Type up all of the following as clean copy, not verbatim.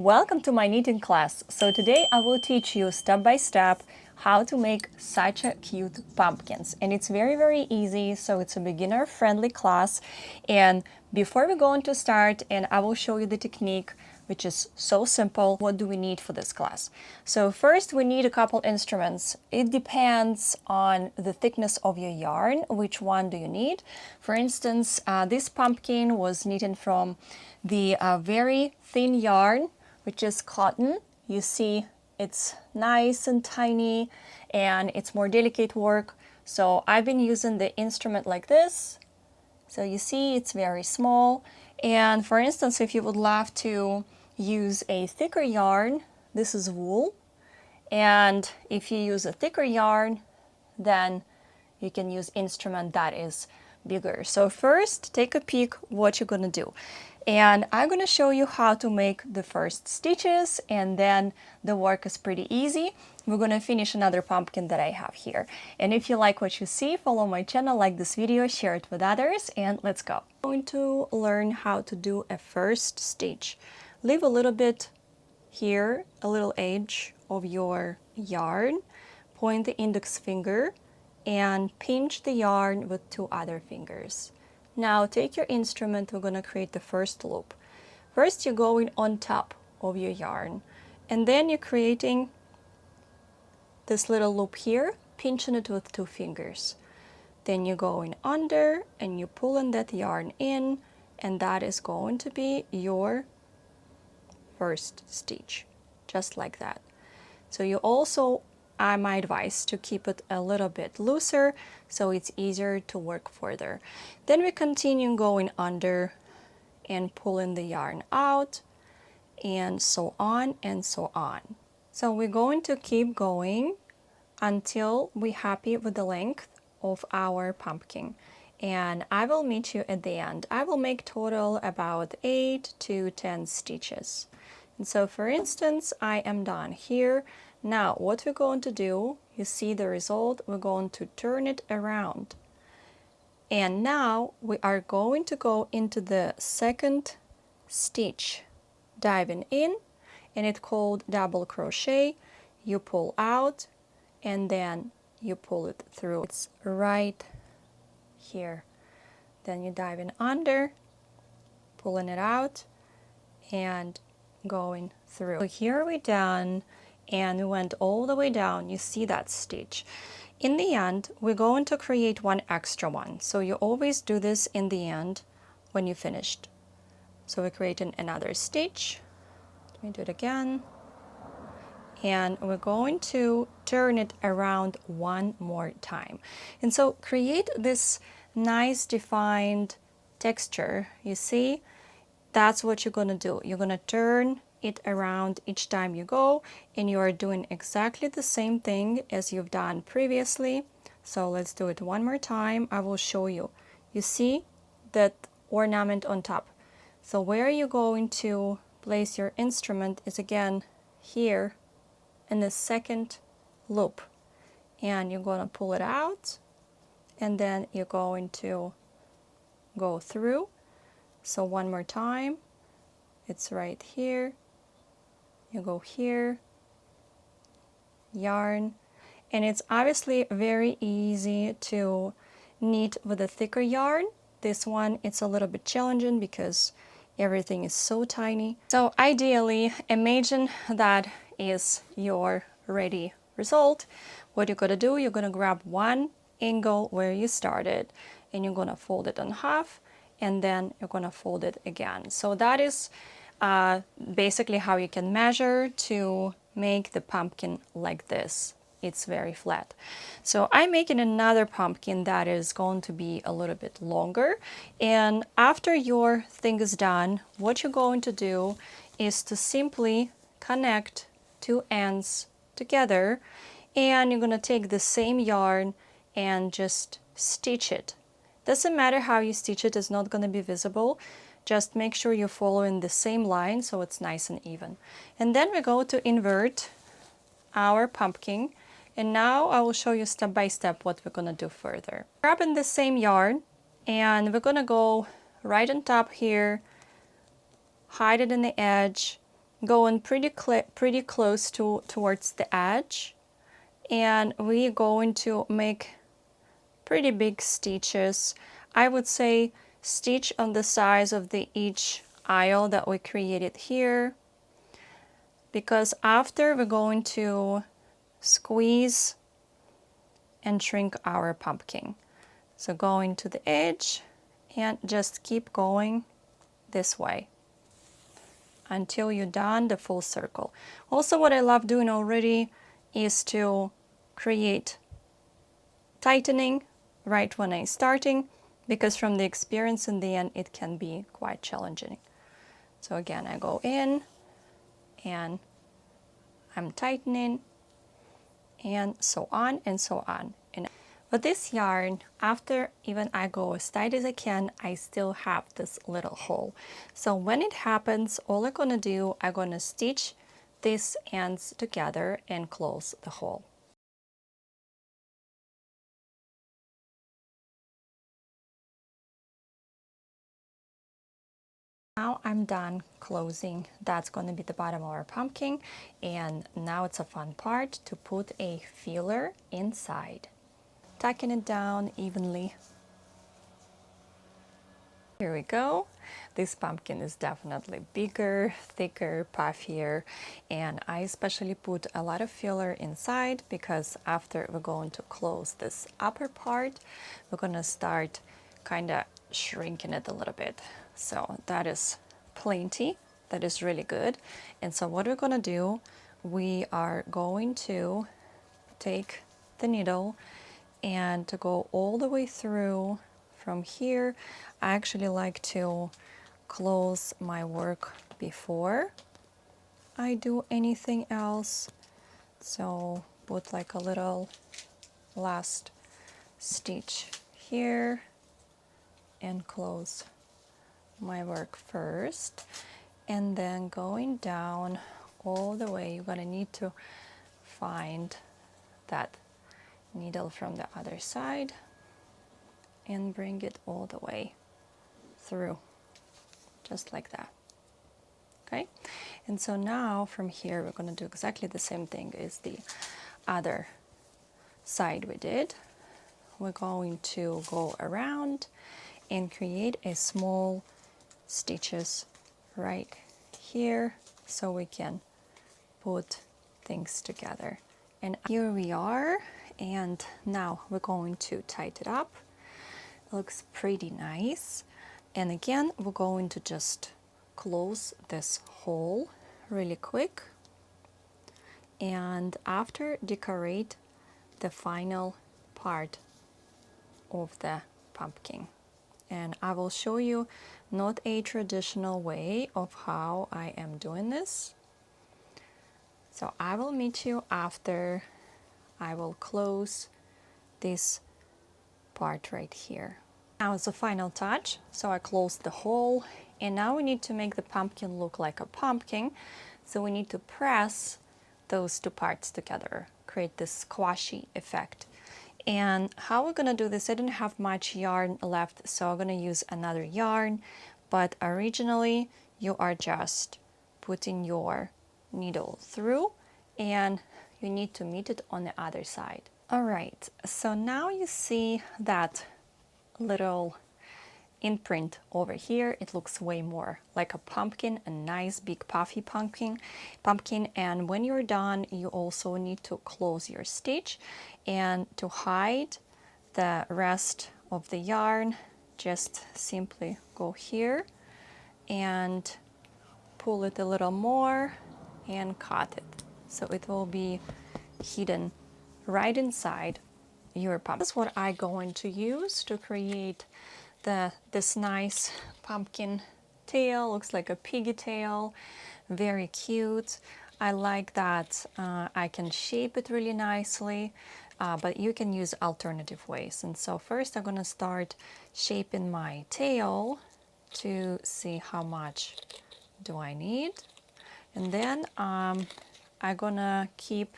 Welcome to my knitting class. So today I will teach you step by step how to make such a cute pumpkins, and it's very easy. So it's a beginner friendly class, and before we go on to start, and I will show you the technique, which is so simple. What do we need for this class? So first we need a couple instruments. It depends on the thickness of your yarn, which one do you need. For instance, this pumpkin was knitted from the very thin yarn, which is cotton. You see it's nice and tiny and it's more delicate work. So I've been using the instrument like this. So you see it's very small. And for instance, if you would love to use a thicker yarn, this is wool. And if you use a thicker yarn, then you can use instrument that is bigger. So first, take a peek what you're gonna do. And I'm gonna show you how to make the first stitches, and then the work is pretty easy. We're gonna finish another pumpkin that I have here. And if you like what you see, follow my channel, like this video, share it with others, and let's go. I'm going to learn how to do a first stitch. Leave a little bit here, a little edge of your yarn, point the index finger, and pinch the yarn with two other fingers. Now take your instrument, we're going to create the first loop. First you're going on top of your yarn, and then you're creating this little loop here, pinching it with two fingers. Then you're going under and you're pulling that yarn in, and that is going to be your first stitch, just like that. So you also, my advice to keep it a little bit looser so it's easier to work further. Then we continue going under and pulling the yarn out, and so on and so on. So we're going to keep going until we're happy with the length of our pumpkin, and I will meet you at the end. I will make total about 8 to 10 stitches. And so for instance, I am done here. Now what we're going to do, you see the result, we're going to turn it around. And now we are going to go into the second stitch, diving in, and it's called double crochet. You pull out and then you pull it through. It's right here. Then you dive in under, pulling it out and going through. So here we're done, and we went all the way down. You see that stitch. In the end, we're going to create one extra one. So you always do this in the end when you finished. So we're creating another stitch. Let me do it again. And we're going to turn it around one more time. And so create this nice defined texture. You see, that's what you're going to do. You're going to turn it around each time you go, and you are doing exactly the same thing as you've done previously. So let's do it one more time. I will show you. You see that ornament on top. So where you're going to place your instrument is again here in the second loop, and you're going to pull it out, and then you're going to go through. So one more time, it's right here, you go here, yarn, and it's obviously very easy to knit with a thicker yarn. This one, it's a little bit challenging because everything is so tiny. So ideally, imagine that is your ready result. What you're gonna do, you're gonna grab one angle where you started, and you're gonna fold it in half, and then you're going to fold it again. So that is basically how you can measure to make the pumpkin like this. It's very flat. So I'm making another pumpkin that is going to be a little bit longer. And after your thing is done, what you're going to do is to simply connect two ends together, and you're going to take the same yarn and just stitch it. Doesn't matter how you stitch it, it's not going to be visible. Just make sure you're following the same line so it's nice and even. And then we go to invert our pumpkin, and now I will show you step by step what we're going to do further. Grabbing the same yarn, and we're going to go right on top here, hide it in the edge, going pretty close towards the edge, and we're going to make pretty big stitches. I would say stitch on the size of each aisle that we created here, because after we're going to squeeze and shrink our pumpkin. So going to the edge and just keep going this way until you're done the full circle. Also, what I love doing already is to create tightening right when I'm starting, because from the experience in the end it can be quite challenging. So again, I go in and I'm tightening, and so on and so on. But this yarn, after even I go as tight as I can, I still have this little hole. So when it happens, all I'm gonna do, I'm gonna stitch these ends together and close the hole. Now I'm done closing. That's going to be the bottom of our pumpkin, and now it's a fun part to put a filler inside. Tucking it down evenly. Here we go. This pumpkin is definitely bigger, thicker, puffier, and I especially put a lot of filler inside because after we're going to close this upper part, we're going to start kind of shrinking it a little bit. So that is plenty. That is really good. And so what we're going to do, we are going to take the needle and to go all the way through from here. I actually like to close my work before I do anything else. So put like a little last stitch here and close my work first, and then going down all the way, you're gonna need to find that needle from the other side and bring it all the way through, just like that. Okay, and so now from here we're going to do exactly the same thing as the other side we did. We're going to go around and create a small stitches right here so we can put things together. And here we are, and now we're going to tighten it up. It looks pretty nice. And again, we're going to just close this hole really quick, and after decorate the final part of the pumpkin. And I will show you not a traditional way of how I am doing this. So I will meet you after I will close this part right here. Now it's the final touch. So I closed the hole, and now we need to make the pumpkin look like a pumpkin. So we need to press those two parts together, create this squashy effect. And how we're gonna do this, I didn't have much yarn left, so I'm gonna use another yarn, but originally you are just putting your needle through and you need to meet it on the other side. All right, so now you see that little imprint over here. It looks way more like a pumpkin, a nice big puffy pumpkin. And when you're done, you also need to close your stitch, and to hide the rest of the yarn, just simply go here and pull it a little more and cut it, so it will be hidden right inside your pumpkin. This is what I'm going to use to create this nice pumpkin tail. Looks like a piggy tail, very cute. I like that I can shape it really nicely, but you can use alternative ways. And so first I'm gonna start shaping my tail to see how much do I need, and then I'm gonna keep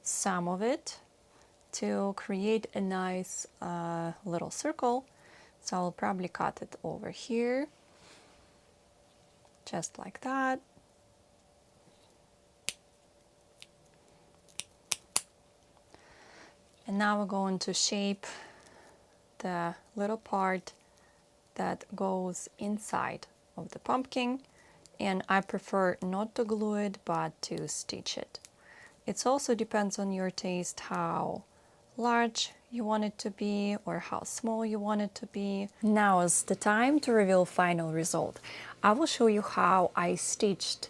some of it to create a nice little circle. So I'll probably cut it over here, just like that. And now we're going to shape the little part that goes inside of the pumpkin, and I prefer not to glue it but to stitch it. It also depends on your taste how large you want it to be or how small you want it to be. Now is the time to reveal final result. I will show you how I stitched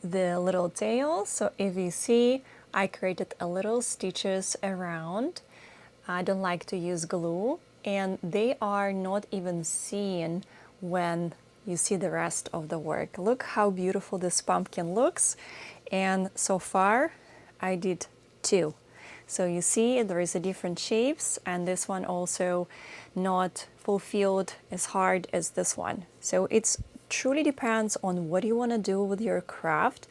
the little tail. So if you see, I created a little stitches around. I don't like to use glue, and they are not even seen when you see the rest of the work. Look how beautiful this pumpkin looks. And so far I did 2. So you see there is a different shapes, and this one also not fulfilled as hard as this one. So it's truly depends on what you want to do with your craft,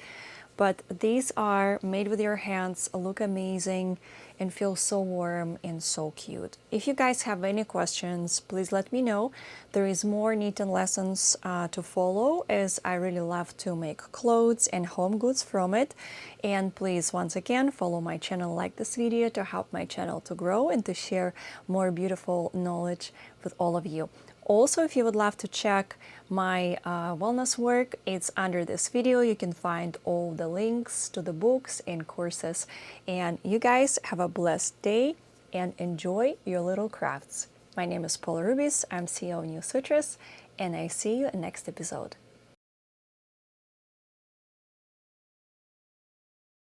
but these are made with your hands, look amazing and feel so warm and so cute. If you guys have any questions, please let me know. There is more knitting lessons to follow, as I really love to make clothes and home goods from it. And please, once again, follow my channel, like this video to help my channel to grow and to share more beautiful knowledge with all of you. Also, if you would love to check my wellness work, it's under this video. You can find all the links to the books and courses. And you guys have a blessed day and enjoy your little crafts. My name is Paula Rubis. I'm CEO of New Sutras, and I see you in the next episode.